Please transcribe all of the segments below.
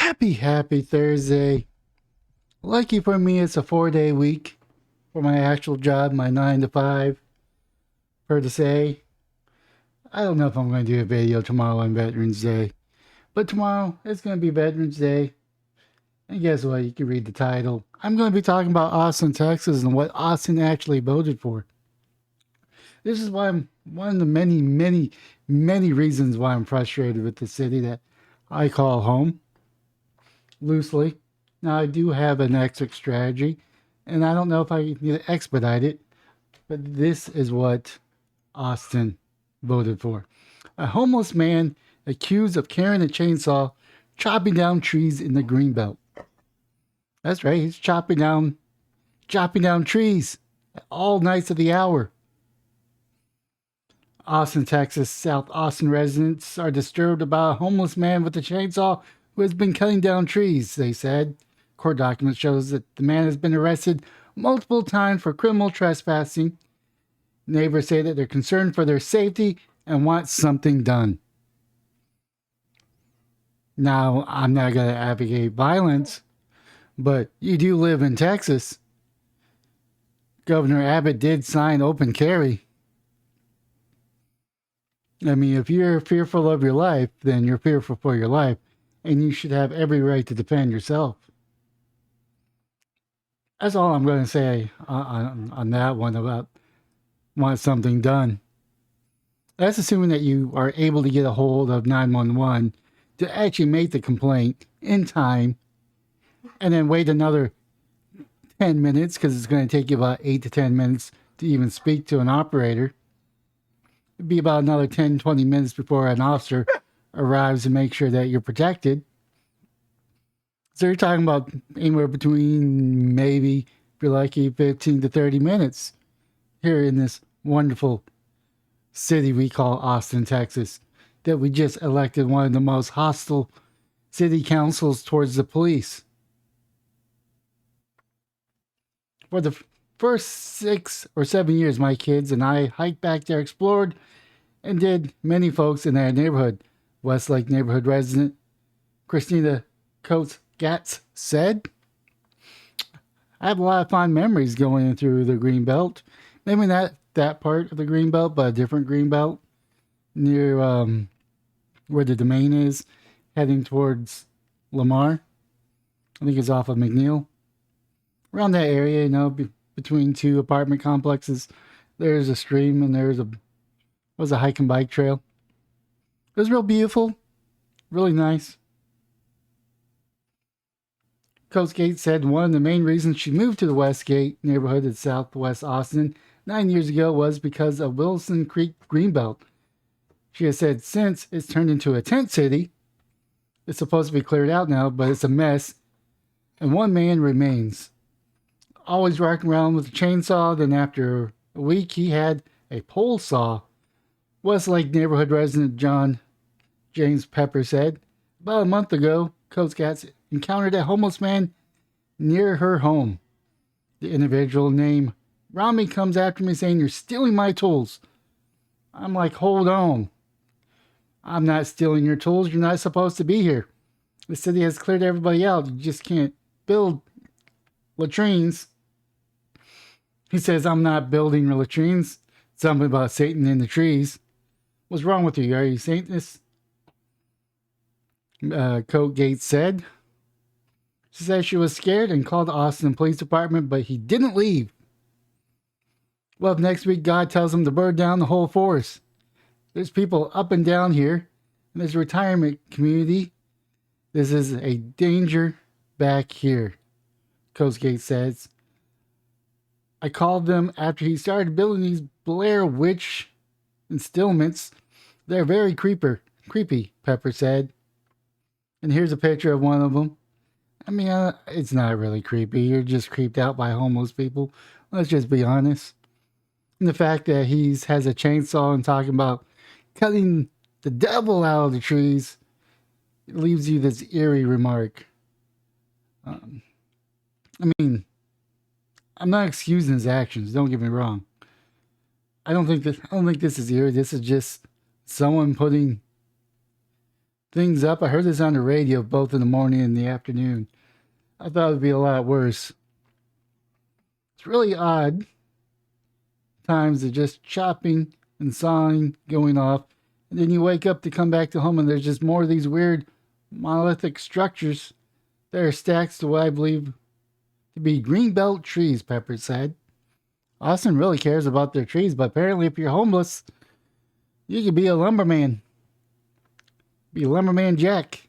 Happy Thursday. Lucky for me, it's a 4-day week for my actual job, my 9 to 5, per to say. I don't know if I'm going to do a video tomorrow on Veterans Day, but tomorrow it's going to be Veterans Day. And guess what? You can read the title. I'm going to be talking about Austin, Texas, and what Austin actually voted for. This is why I'm one of the many reasons why I'm frustrated with the city that I call home loosely. Now, I do have an exit strategy, and I don't know if I need to expedite it, but this is what Austin voted for. A homeless man accused of carrying a chainsaw chopping down trees in the Greenbelt. That's right, he's chopping down trees at all nights of the hour. Austin, Texas, South Austin residents are disturbed about a homeless man with a chainsaw who has been cutting down trees, they said. Court documents shows that the man has been arrested multiple times for criminal trespassing. Neighbors say that they're concerned for their safety and want something done. Now, I'm not going to advocate violence, but you do live in Texas. Governor Abbott did sign open carry. I mean, if you're fearful of your life, then you're fearful for your life, and you should have every right to defend yourself. That's all I'm going to say on that one about want something done. That's assuming that you are able to get a hold of 911 to actually make the complaint in time and then wait another 10 minutes because it's going to take you about 8 to 10 minutes to even speak to an operator. It'd be about another 10, 20 minutes before an officer arrives to make sure that you're protected. So you're talking about anywhere between maybe, if you're lucky, 15 to 30 minutes here in this wonderful city we call Austin, Texas, that we just elected one of the most hostile city councils towards the police. For the first 6 or 7 years, my kids and I hiked back there, explored, and did many folks in that neighborhood. Westlake neighborhood resident Christina Coates Gatz said, I have a lot of fond memories going through the Greenbelt. Maybe not that part of the Greenbelt, but a different Greenbelt near where the Domain is, heading towards Lamar. I think it's off of McNeil. Around that area, between two apartment complexes, there's a stream and was a hike and bike trail. It was real beautiful, really nice. Coastgate said one of the main reasons she moved to the Westgate neighborhood in southwest Austin 9 years ago was because of Wilson Creek Greenbelt. She has said since it's turned into a tent city, it's supposed to be cleared out now, but it's a mess, and one man remains. Always walking around with a chainsaw, then after a week he had a pole saw. Westlake neighborhood resident John James Pepper said, about a month ago, Coast Cats encountered a homeless man near her home. The individual named Rami comes after me saying, you're stealing my tools. I'm like, hold on. I'm not stealing your tools. You're not supposed to be here. The city has cleared everybody out. You just can't build latrines. He says, I'm not building latrines. Something about Satan in the trees. What's wrong with you? Are you Satanist? Coat Gates said. She said she was scared and called the Austin Police Department, but he didn't leave. Well, if next week God tells him to burn down the whole forest. There's people up and down here, and there's a retirement community. This is a danger back here, Coastgate says. I called them after he started building these Blair Witch installments. They're very creepy, Pepper said. And here's a picture of one of them. I mean, it's not really creepy. You're just creeped out by homeless people. Let's just be honest. And the fact that he has a chainsaw and talking about cutting the devil out of the trees leaves you this eerie remark. I mean, I'm not excusing his actions. Don't get me wrong. I don't think this is eerie. This is just someone putting things up. I heard this on the radio both in the morning and the afternoon. I thought it would be a lot worse. It's really odd times of just chopping and sawing going off. And then you wake up to come back to home and there's just more of these weird monolithic structures that are stacked to what I believe to be greenbelt trees, Pepper said. Austin really cares about their trees, but apparently if you're homeless, you could be a lumberman. Be lumberman Jack.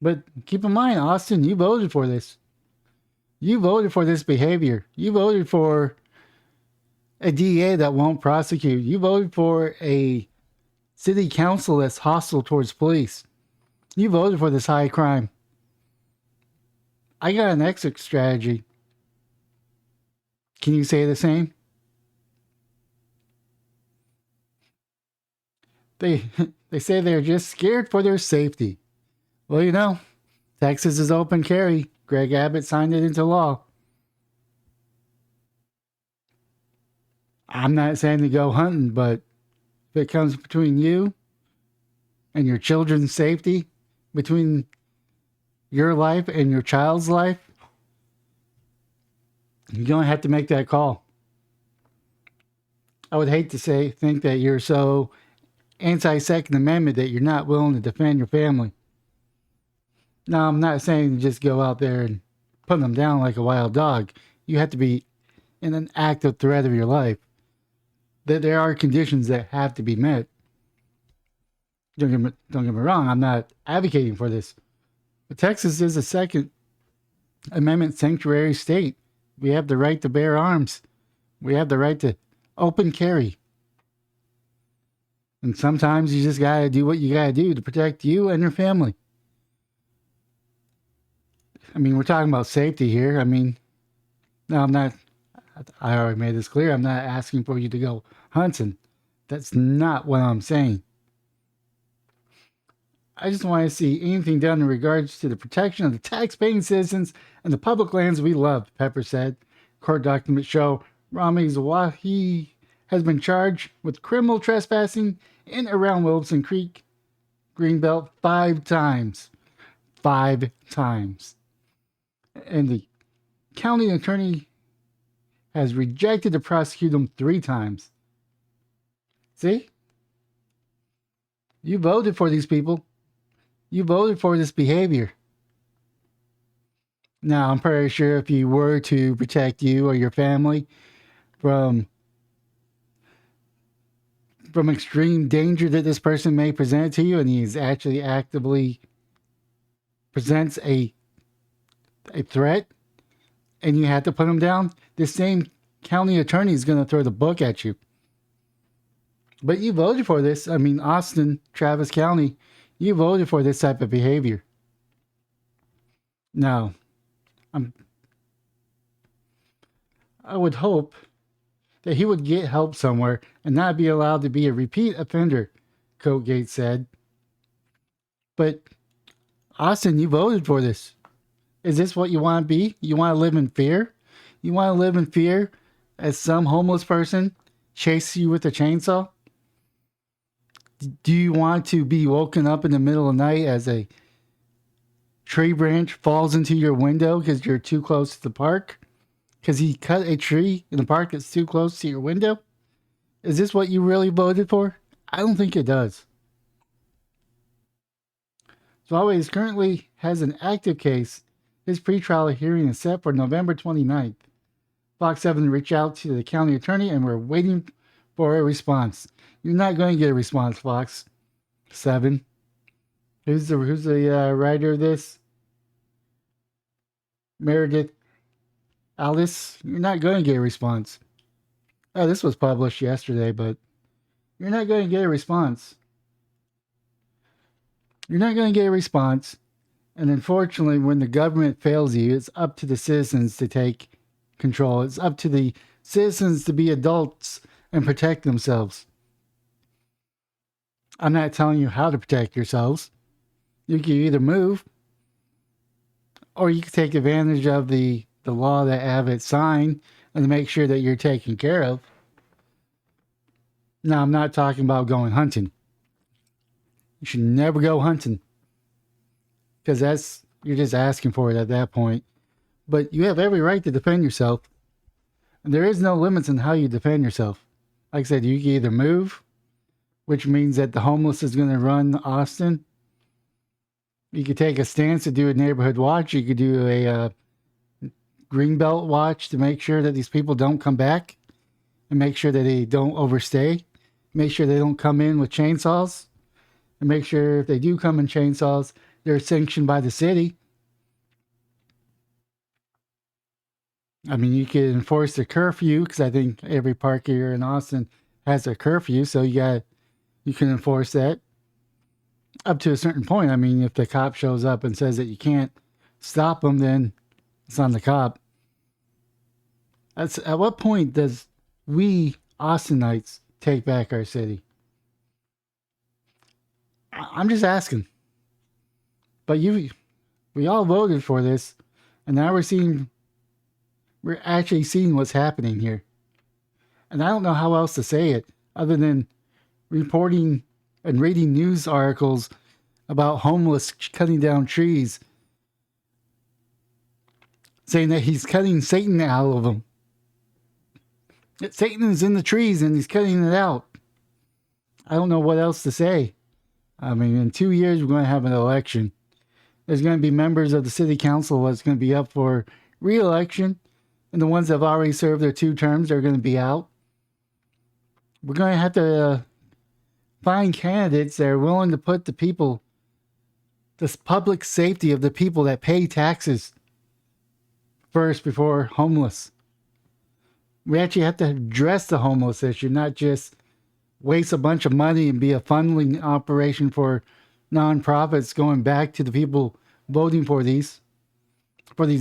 But keep in mind, Austin, you voted for this. You voted for this behavior. You voted for a DA that won't prosecute. You voted for a city council that's hostile towards police. You voted for this high crime. I got an exit strategy. Can you say the same? They say they're just scared for their safety. Well, you know, Texas is open carry. Greg Abbott signed it into law. I'm not saying to go hunting, but if it comes between you and your children's safety, between your life and your child's life, you're going to have to make that call. I would hate to think that you're so anti-Second Amendment that you're not willing to defend your family. Now, I'm not saying to just go out there and put them down like a wild dog. You have to be in an active threat of your life. That there are conditions that have to be met. Don't get me wrong, I'm not advocating for this. But Texas is a Second Amendment sanctuary state. We have the right to bear arms. We have the right to open carry. And sometimes you just got to do what you got to do to protect you and your family. I mean, we're talking about safety here. I mean, no, I'm not. I already made this clear. I'm not asking for you to go hunting. That's not what I'm saying. I just want to see anything done in regards to the protection of the tax-paying citizens and the public lands we love, Pepper said. Court documents show Rami Zawahi has been charged with criminal trespassing in around Wilson Creek, Greenbelt 5 times. 5 times. And the county attorney has rejected to prosecute him 3 times. See? You voted for these people. You voted for this behavior. Now, I'm pretty sure if you were to protect you or your family from extreme danger that this person may present to you, and he's actually actively presents a threat, and you have to put him down, the same county attorney is going to throw the book at you. But you voted for this. I mean, Austin, Travis County, you voted for this type of behavior. Now, I would hope that he would get help somewhere and not be allowed to be a repeat offender, Coatgate said. But, Austin, you voted for this. Is this what you want to be? You want to live in fear? You want to live in fear as some homeless person chases you with a chainsaw? Do you want to be woken up in the middle of the night as a tree branch falls into your window because you're too close to the park? Because he cut a tree in the park that's too close to your window? Is this what you really voted for? I don't think it does. Zwalway currently has an active case. His pretrial hearing is set for November 29th. Fox 7 reached out to the county attorney and we're waiting for a response. You're not going to get a response, Fox 7. Who's the writer of this? Meredith Alice. You're not going to get a response. Oh, this was published yesterday, but you're not going to get a response. You're not going to get a response. And unfortunately, when the government fails you, it's up to the citizens to take control. It's up to the citizens to be adults and protect themselves. I'm not telling you how to protect yourselves. You can either move or you can take advantage of the law that Abbott signed and to make sure that you're taken care of. Now, I'm not talking about going hunting. You should never go hunting because you're just asking for it at that point. But you have every right to defend yourself. And there is no limits on how you defend yourself. Like I said, you can either move, which means that the homeless is going to run Austin. You could take a stance to do a neighborhood watch. You could do a greenbelt watch to make sure that these people don't come back and make sure that they don't overstay. Make sure they don't come in with chainsaws. And make sure if they do come in chainsaws, they're sanctioned by the city. I mean, you could enforce the curfew because I think every park here in Austin has a curfew, so you can enforce that up to a certain point. I mean, if the cop shows up and says that you can't stop them, then it's on the cop. At what point does we Austinites take back our city? I'm just asking. But we all voted for this, and now we're actually seeing what's happening here. And I don't know how else to say it other than reporting and reading news articles about homeless cutting down trees, saying that he's cutting Satan out of them. That Satan is in the trees and he's cutting it out. I don't know what else to say. I mean, in 2 years, we're going to have an election. There's going to be members of the city council that's going to be up for re-election. And the ones that have already served their 2 terms are going to be out. We're going to have to find candidates that are willing to put the public safety of the people that pay taxes first before homeless. We actually have to address the homeless issue, not just waste a bunch of money and be a funneling operation for nonprofits going back to the people voting for these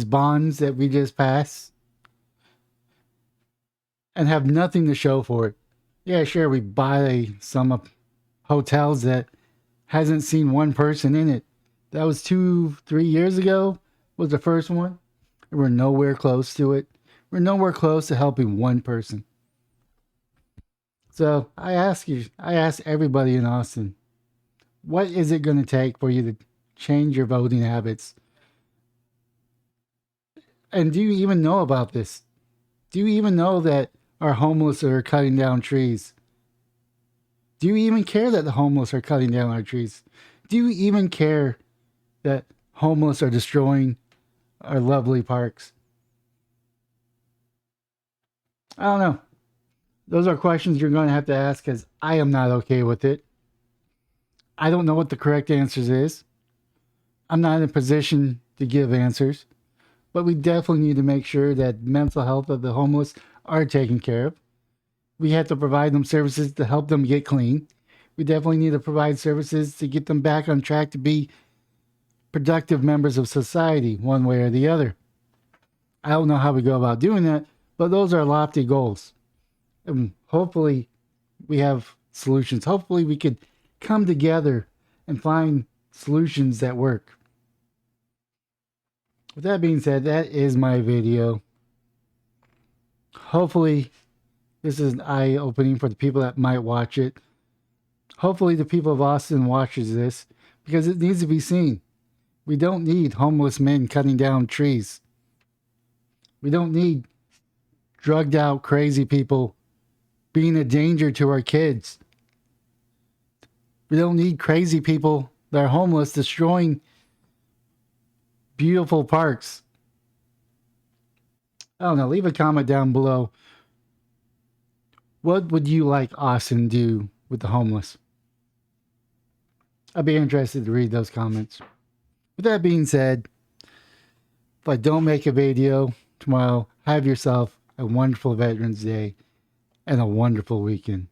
bonds that we just passed and have nothing to show for it. Yeah, sure, we buy some hotels that hasn't seen one person in it. That was 2-3 years ago was the first one. And we're nowhere close to it. We're nowhere close to helping one person. So I ask everybody in Austin, what is it going to take for you to change your voting habits? And do you even know about this? Do you even know that our homeless are cutting down trees? Do you even care that the homeless are cutting down our trees? Do you even care that homeless are destroying our lovely parks? I don't know. Those are questions you're going to have to ask because I am not okay with it. I don't know what the correct answers is. I'm not in a position to give answers. But we definitely need to make sure that mental health of the homeless are taken care of. We have to provide them services to help them get clean. We definitely need to provide services to get them back on track to be productive members of society, one way or the other. I don't know how we go about doing that, but those are lofty goals. And hopefully we have solutions. Hopefully we could come together and find solutions that work. With that being said, that is my video. Hopefully this is an eye-opening for the people that might watch it. Hopefully the people of Austin watches this because it needs to be seen. We don't need homeless men cutting down trees. We don't need drugged out crazy people being a danger to our kids. We don't need crazy people that are homeless destroying beautiful parks. I don't know. Leave a comment down below. What would you like Austin do with the homeless? I'd be interested to read those comments. With that being said, if I don't make a video tomorrow, have yourself a wonderful Veterans Day and a wonderful weekend.